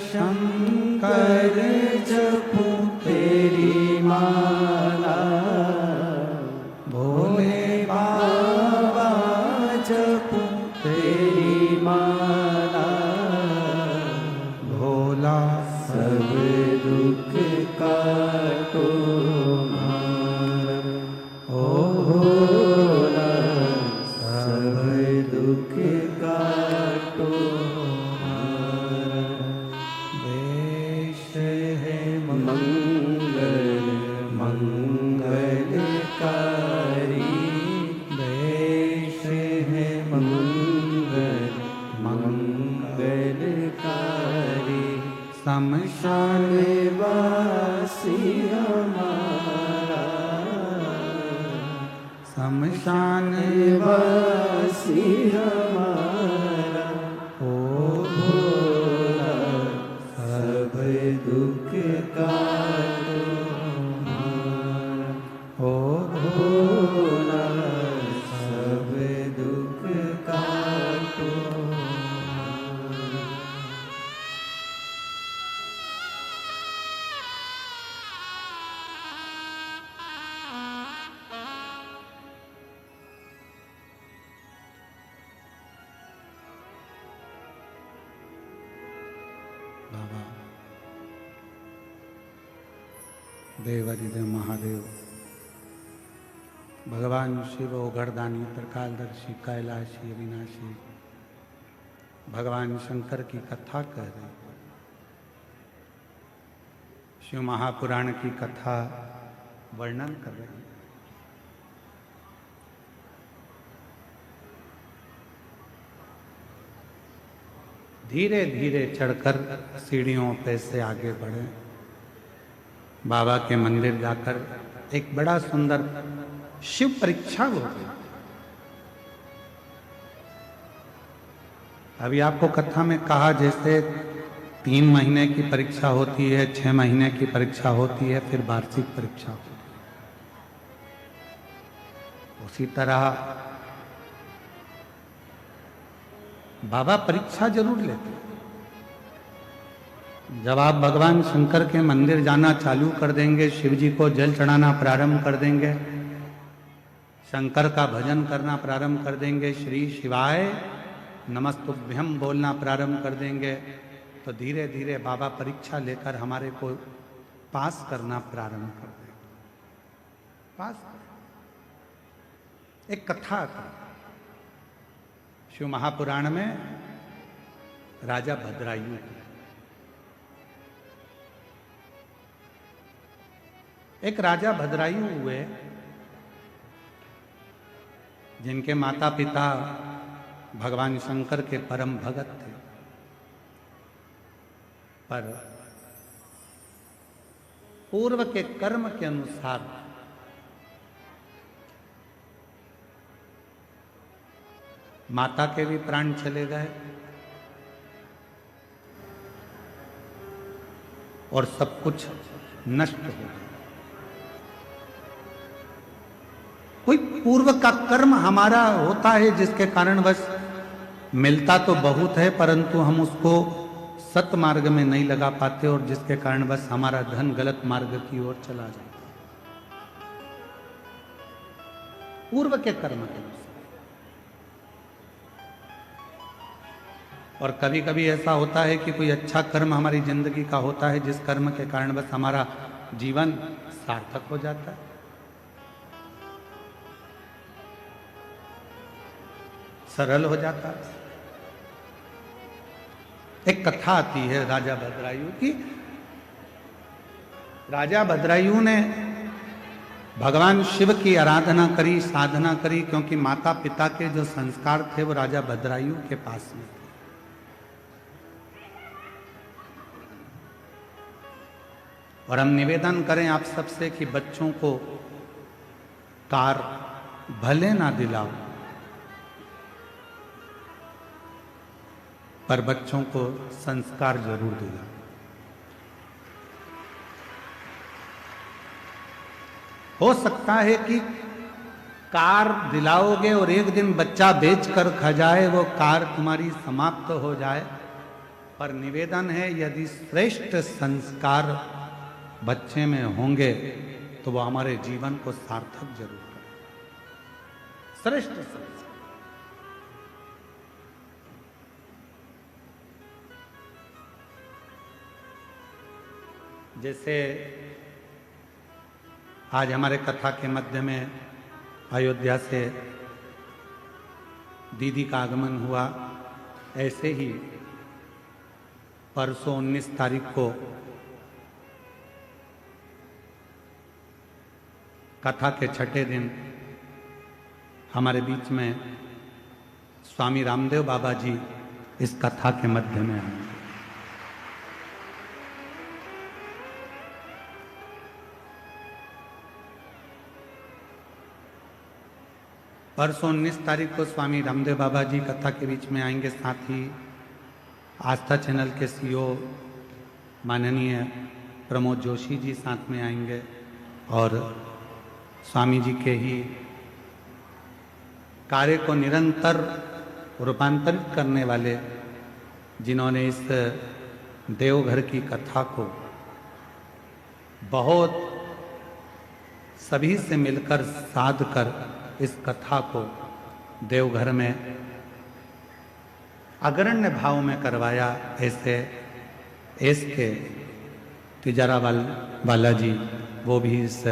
शंकर जपू तेरी माला, भोले बाबा जपू तेरी माला, भोला सब दुख काटो मारा। ओ भोला सब दुख काटो मारा। देश है मंगल मंगलकारी, देश है मंगल मंगलकारी, शमशान वासी हमारा, शमशान वासी हमारा। ओ भोला सब दुख काटो मारा। ओ भोला सब दुख काटो मारा। बाबा देवादिदेव महादेव, भगवान शिव ओघड़दानी, त्रिकालदर्शी, कैलाशी, अविनाशी, भगवान शंकर की कथा कह रहे, शिव महापुराण की कथा वर्णन कर रहे हैं। धीरे धीरे चढ़कर सीढ़ियों पे से आगे बढ़े, बाबा के मंदिर जाकर एक बड़ा सुंदर शिव परीक्षा हो गई। अभी आपको कथा में कहा जैसे 3 महीने की परीक्षा होती है, 6 महीने की परीक्षा होती है, फिर वार्षिक परीक्षा होती है, उसी तरह बाबा परीक्षा जरूर लेते। जब आप भगवान शंकर के मंदिर जाना चालू कर देंगे, शिव जी को जल चढ़ाना प्रारंभ कर देंगे, शंकर का भजन करना प्रारंभ कर देंगे, श्री शिवाय नमस्तुभ्यम बोलना प्रारंभ कर देंगे, तो धीरे धीरे बाबा परीक्षा लेकर हमारे को पास करना प्रारंभ कर देंगे। पास एक कथा था शिव महापुराण में, राजा भद्रायु। एक राजा भद्रायु हुए जिनके माता पिता भगवान शंकर के परम भगत थे, पर पूर्व के कर्म के अनुसार माता के भी प्राण चले गए और सब कुछ नष्ट हो गया। कोई पूर्व का कर्म हमारा होता है जिसके कारण बस मिलता तो बहुत है, परंतु हम उसको सत मार्ग में नहीं लगा पाते, और जिसके कारण बस हमारा धन गलत मार्ग की ओर चला जाता है, पूर्व के कर्म के अनुसार। और कभी कभी ऐसा होता है कि कोई अच्छा कर्म हमारी जिंदगी का होता है, जिस कर्म के कारण बस हमारा जीवन सार्थक हो जाता है। सरल हो जाता है। एक कथा आती है राजा भद्रायु की। राजा भद्रायु ने भगवान शिव की आराधना करी, साधना करी, क्योंकि माता पिता के जो संस्कार थे वो राजा भद्रायु के पास में थे। और हम निवेदन करें आप सबसे कि बच्चों को कार भले ना दिलाओ, पर बच्चों को संस्कार जरूर दिलाओ। हो सकता है कि कार दिलाओगे और एक दिन बच्चा बेच कर खा जाए, वो कार तुम्हारी समाप्त हो जाए, पर निवेदन है यदि श्रेष्ठ संस्कार बच्चे में होंगे तो वो हमारे जीवन को सार्थक जरूर करें। श्रेष्ठ संस्कार जैसे आज हमारे कथा के मध्य में अयोध्या से दीदी का आगमन हुआ, ऐसे ही परसों 19 तारीख को कथा के छठे दिन हमारे बीच में स्वामी रामदेव बाबा जी इस कथा के मध्य में आए। परसों 19 तारीख को स्वामी रामदेव बाबा जी कथा के बीच में आएंगे। साथ ही आस्था चैनल के सीईओ माननीय प्रमोद जोशी जी साथ में आएंगे और स्वामी जी के ही कार्य को निरंतर रूपांतरित करने वाले, जिन्होंने इस देवघर की कथा को बहुत सभी से मिलकर साध कर इस कथा को देवघर में अग्रण्य भाव में करवाया, ऐसे एस के तिजारा वाला जी वो भी इस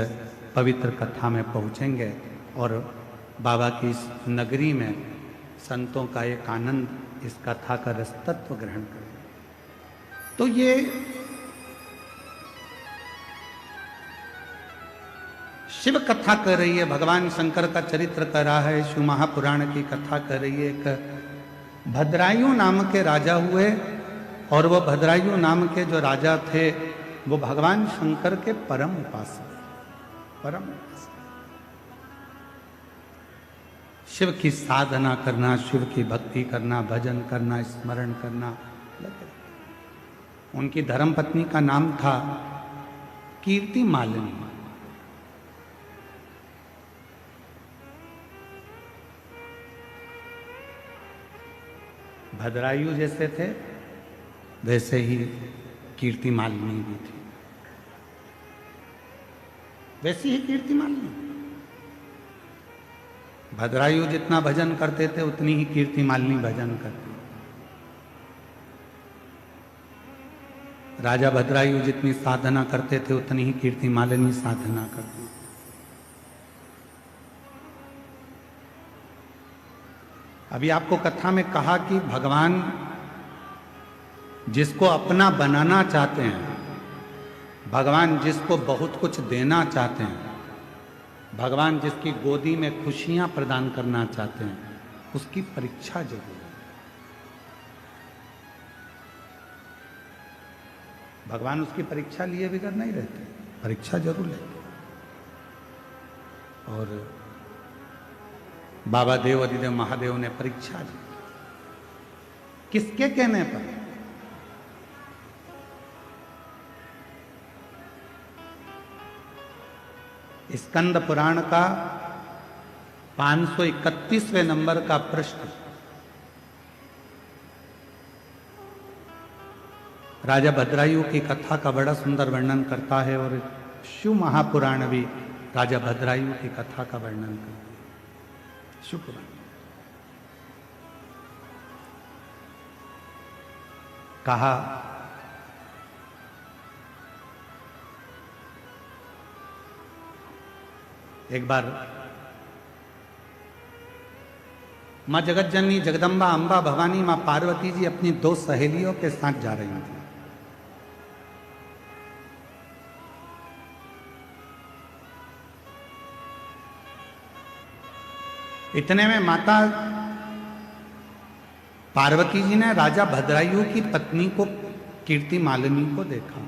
पवित्र कथा में पहुंचेंगे और बाबा की इस नगरी में संतों का एक आनंद इस कथा का रसतत्व ग्रहण करेंगे। तो ये शिव कथा कर रही है, भगवान शंकर का चरित्र कर रहा है, शिव महापुराण की कथा कर रही है। एक भद्रायु नाम के राजा हुए और वो भद्रायु नाम के जो राजा थे वो भगवान शंकर के परम उपासक। शिव की साधना करना, शिव की भक्ति करना, भजन करना, स्मरण करना लगे। उनकी धर्मपत्नी का नाम था कीर्ति मालिनी। भद्रायु जैसे थे वैसे ही कीर्ति मालिनी भी थी, वैसी ही कीर्ति मालिनी। भद्रायु जितना भजन करते थे उतनी ही कीर्ति मालिनी भजन करती। राजा भद्रायु जितनी साधना करते थे उतनी ही कीर्ति मालिनी साधना करती। अभी आपको कथा में कहा कि भगवान जिसको अपना बनाना चाहते हैं, भगवान जिसको बहुत कुछ देना चाहते हैं, भगवान जिसकी गोदी में खुशियां प्रदान करना चाहते हैं, उसकी परीक्षा जरूर है। भगवान उसकी परीक्षा लिए बिगड़ नहीं रहते, परीक्षा जरूर लेते। और बाबा देव अधिदेव महादेव ने परीक्षा ली, किसके कहने पर? स्कंद पुराण का 531वें नंबर का प्रश्न राजा भद्रायु की कथा का बड़ा सुंदर वर्णन करता है और शिव महापुराण भी राजा भद्रायु की कथा का वर्णन करता है। शिव पुराण कहा एक बार मां जगत जननी जगदम्बा अंबा भवानी मां पार्वती जी अपनी 2 सहेलियों के साथ जा रही थी। इतने में माता पार्वती जी ने राजा भद्रायु की पत्नी को कीर्ति मालिनी को देखा।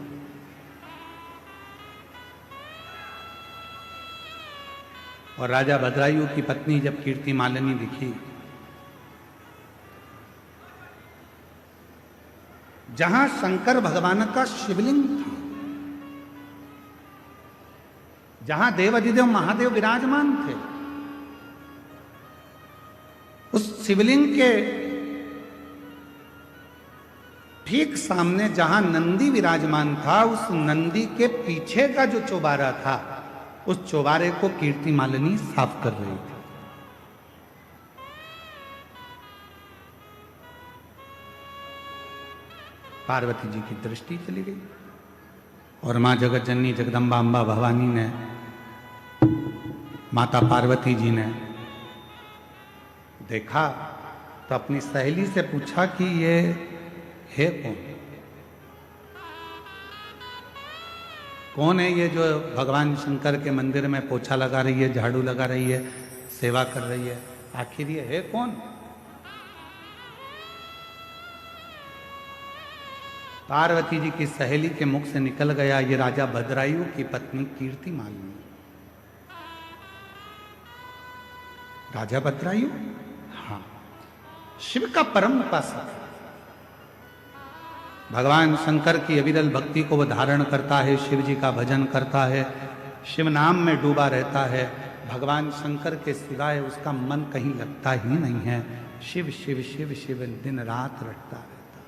और राजा भद्रायु की पत्नी जब कीर्ति मालिनी दिखी, जहां शंकर भगवान का शिवलिंग था, जहां देवाधिदेव महादेव विराजमान थे, उस शिवलिंग के ठीक सामने जहां नंदी विराजमान था, उस नंदी के पीछे का जो चौबारा था, उस चौबारे को कीर्ति मालिनी साफ कर रही थी। पार्वती जी की दृष्टि चली गई और मां जगत जननी जगदम्बा अम्बा भवानी ने, माता पार्वती जी ने देखा तो अपनी सहेली से पूछा कि ये है कौन? कौन है ये जो भगवान शंकर के मंदिर में पोछा लगा रही है, झाड़ू लगा रही है, सेवा कर रही है? आखिर ये है कौन? पार्वती जी की सहेली के मुख से निकल गया, ये राजा भद्रायु की पत्नी कीर्ति मालिनी। राजा भद्रायु, हाँ, शिव का परम उपासक है। भगवान शंकर की अविरल भक्ति को वह धारण करता है, शिव जी का भजन करता है, शिव नाम में डूबा रहता है। भगवान शंकर के सिवाय उसका मन कहीं लगता ही नहीं है। शिव शिव शिव शिव दिन रात रटता रहता है,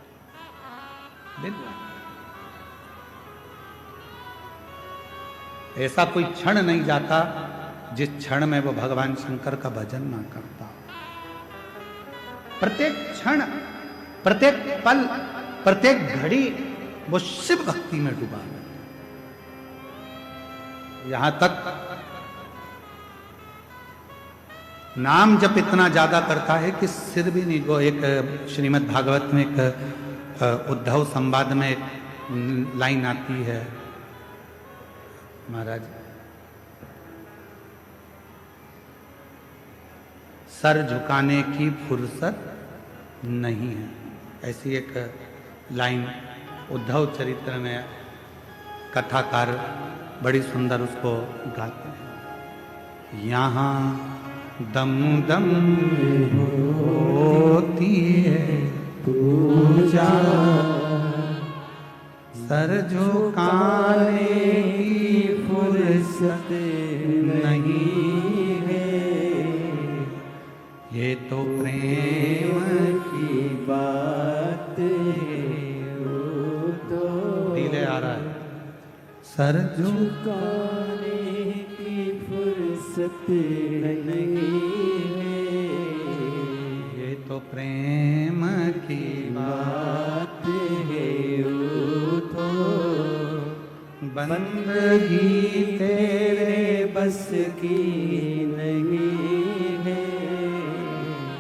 दिन रात। ऐसा कोई क्षण नहीं जाता जिस क्षण में वो भगवान शंकर का भजन ना करता। प्रत्येक क्षण, प्रत्येक पल, प्रत्येक घड़ी वो शिव भक्ति में डूबा है। यहां तक नाम जप इतना ज्यादा करता है कि सिर भी नहीं। वो एक श्रीमद् भागवत में एक उद्धव संवाद में एक लाइन आती है, महाराज, सर झुकाने की फुर्सत नहीं है, ऐसी एक लाइन उद्धव चरित्र में कथाकार बड़ी सुंदर उसको गाते हैं। यहाँ दम दम होती है पूजा, सर झुकाने की फुर्सत नहीं है, ये तो प्रेम की बात है। तो धीरे आ रहा है, सर झुकाने की फुर्सत नहीं है, ये तो प्रेम की बात है। तो बंदगी तेरे बस की नहीं है।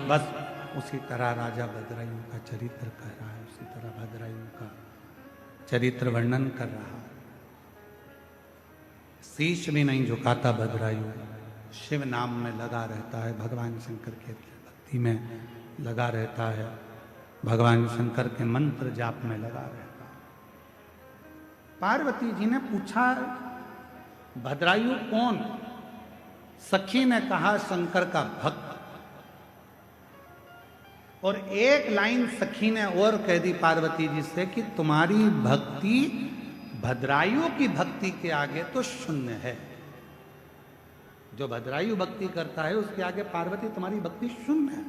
बस उसी तरह राजा भद्रायु का चरित्र कह रहा है, उसी तरह भद्रायु का चरित्र वर्णन कर रहा है। शीश भी नहीं झुकाता भद्रायु, शिव नाम में लगा रहता है, भगवान शंकर के भक्ति में लगा रहता है, भगवान शंकर के मंत्र जाप में लगा रहता है। पार्वती जी ने पूछा, भद्रायु कौन? सखी ने कहा, शंकर का भक्त। और एक लाइन सखी ने और कह दी पार्वती जी से कि तुम्हारी भक्ति भद्रायु की भक्ति के आगे तो शून्य है। जो भद्रायु भक्ति करता है उसके आगे पार्वती तुम्हारी भक्ति शून्य है।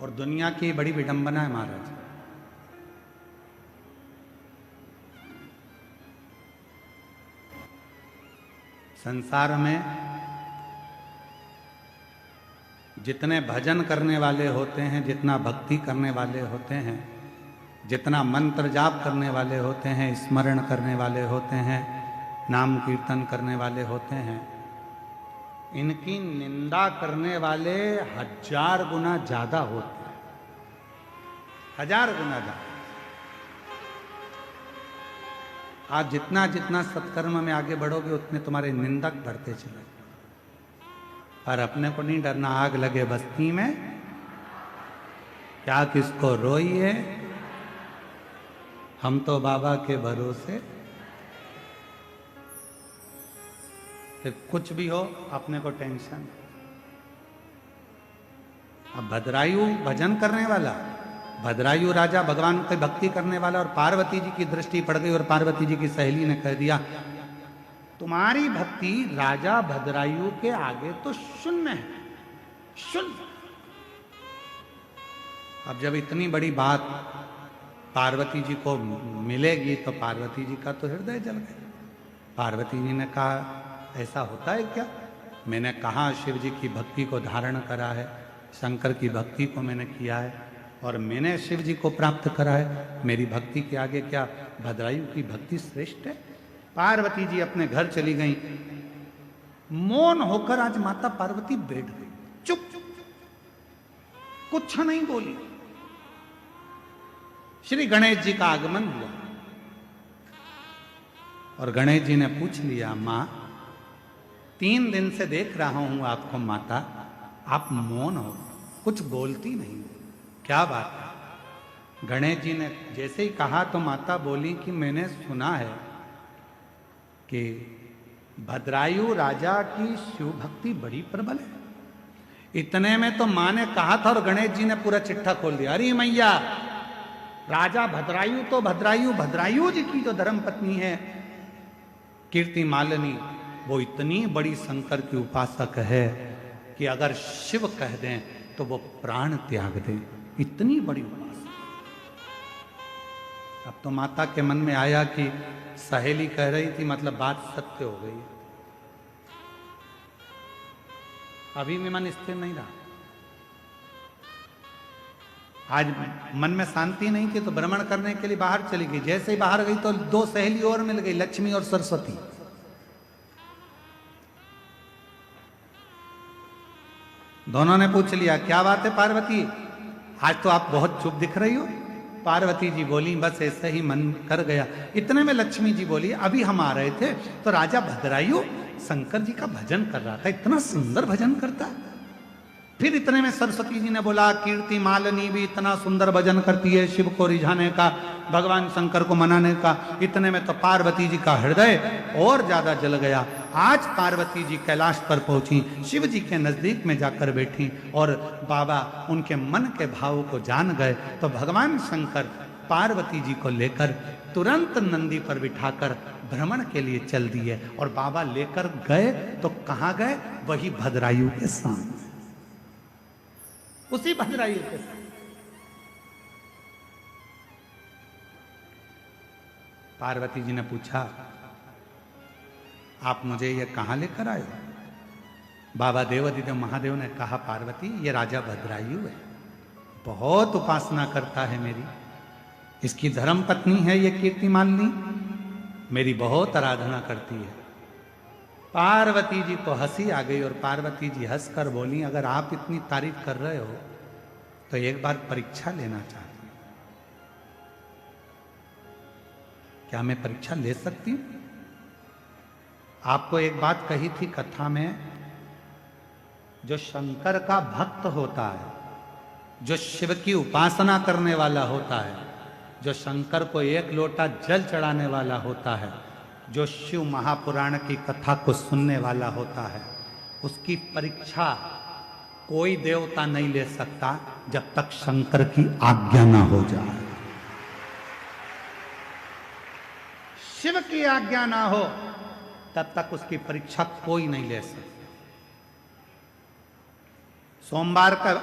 और दुनिया की बड़ी विडंबना है महाराज, संसार में जितने भजन करने वाले होते हैं, जितना भक्ति करने वाले होते हैं, जितना मंत्र जाप करने वाले होते हैं, स्मरण करने वाले होते हैं, नाम कीर्तन करने वाले होते हैं, इनकी निंदा करने वाले 1000 गुना ज्यादा होते हैं, 1000 गुना ज्यादा। आज जितना जितना सत्कर्म में आगे बढ़ोगे उतने तुम्हारे निंदक बढ़ते चले। पर अपने को नहीं डरना, आग लगे बस्ती में क्या किसको रोइए, हम तो बाबा के भरोसे। फिर कुछ भी हो अपने को टेंशन। अब भद्रायु भजन करने वाला, भद्रायु राजा भगवान की भक्ति करने वाला, और पार्वती जी की दृष्टि पड़ गई और पार्वती जी की सहेली ने कह दिया तुम्हारी भक्ति राजा भद्रायु के आगे तो शून्य है, शून्य। अब जब इतनी बड़ी बात पार्वती जी को मिलेगी तो पार्वती जी का तो हृदय जल गया। पार्वती जी ने कहा ऐसा होता है क्या? मैंने कहा शिव जी की भक्ति को धारण करा है, शंकर की भक्ति को मैंने किया है और मैंने शिव जी को प्राप्त करा है। मेरी भक्ति के आगे क्या भद्रायु की भक्ति श्रेष्ठ है? पार्वती जी अपने घर चली गई। मौन होकर आज माता पार्वती बैठ गई, चुप, कुछ नहीं बोली। श्री गणेश जी का आगमन हुआ और गणेश जी ने पूछ लिया, मां 3 दिन से देख रहा हूं आपको माता, आप मौन हो, कुछ बोलती नहीं, क्या बात है? गणेश जी ने जैसे ही कहा तो माता बोली कि मैंने सुना है कि भद्रायु राजा की शिव भक्ति बड़ी प्रबल है। इतने में तो मां ने कहा था और गणेश जी ने पूरा चिट्ठा खोल दिया। अरे मैया, राजा भद्रायु तो भद्रायु जी की जो धर्म पत्नी है कीर्ति मालिनी, वो इतनी बड़ी शंकर की उपासक है कि अगर शिव कह दें तो वो प्राण त्याग दे, इतनी बड़ी उपासक। अब तो माता के मन में आया कि सहेली कह रही थी, मतलब बात सत्य हो गई। अभी भी मन स्थिर नहीं रहा। आज मन में शांति नहीं थी तो भ्रमण करने के लिए बाहर चली गई। जैसे ही बाहर गई तो 2 सहेली और मिल गई, लक्ष्मी और सरस्वती। दोनों ने पूछ लिया, क्या बात है पार्वती, आज तो आप बहुत चुप दिख रही हो। पार्वती जी बोली, बस ऐसे ही मन कर गया। इतने में लक्ष्मी जी बोली, अभी हम आ रहे थे तो राजा भद्रायु शंकर जी का भजन कर रहा था, इतना सुंदर भजन करता। फिर इतने में सरस्वती जी ने बोला, कीर्ति मालिनी भी इतना सुंदर भजन करती है शिव को रिझाने का, भगवान शंकर को मनाने का। इतने में तो पार्वती जी का हृदय और ज्यादा जल गया। आज पार्वती जी कैलाश पर पहुंची, शिव जी के नजदीक में जाकर बैठी और बाबा उनके मन के भाव को जान गए। तो भगवान शंकर पार्वती जी को लेकर तुरंत नंदी पर बिठाकर भ्रमण के लिए चल दिए और बाबा लेकर गए तो कहां गए? वही भद्रायु के सामने, उसी भद्रायु के साथ। पार्वती जी ने पूछा, आप मुझे ये कहां लेकर आए? बाबा देवाधिदेव महादेव ने कहा, पार्वती ये राजा भद्रायु है, बहुत उपासना करता है मेरी, इसकी धर्म पत्नी है ये कीर्ति मालिनी, मेरी बहुत आराधना करती है। पार्वती जी को हंसी आ गई और पार्वती जी हंसकर बोली, अगर आप इतनी तारीफ कर रहे हो तो एक बार परीक्षा लेना चाहती हूं। क्या मैं परीक्षा ले सकती हूं? आपको एक बात कही थी कथा में, जो शंकर का भक्त होता है, जो शिव की उपासना करने वाला होता है, जो शंकर को 1 लोटा जल चढ़ाने वाला होता है, जो शिव महापुराण की कथा को सुनने वाला होता है, उसकी परीक्षा कोई देवता नहीं ले सकता जब तक शंकर की आज्ञा ना हो जाए। शिव की आज्ञा ना हो तब तक उसकी परीक्षा कोई नहीं ले सकता। सोमवार का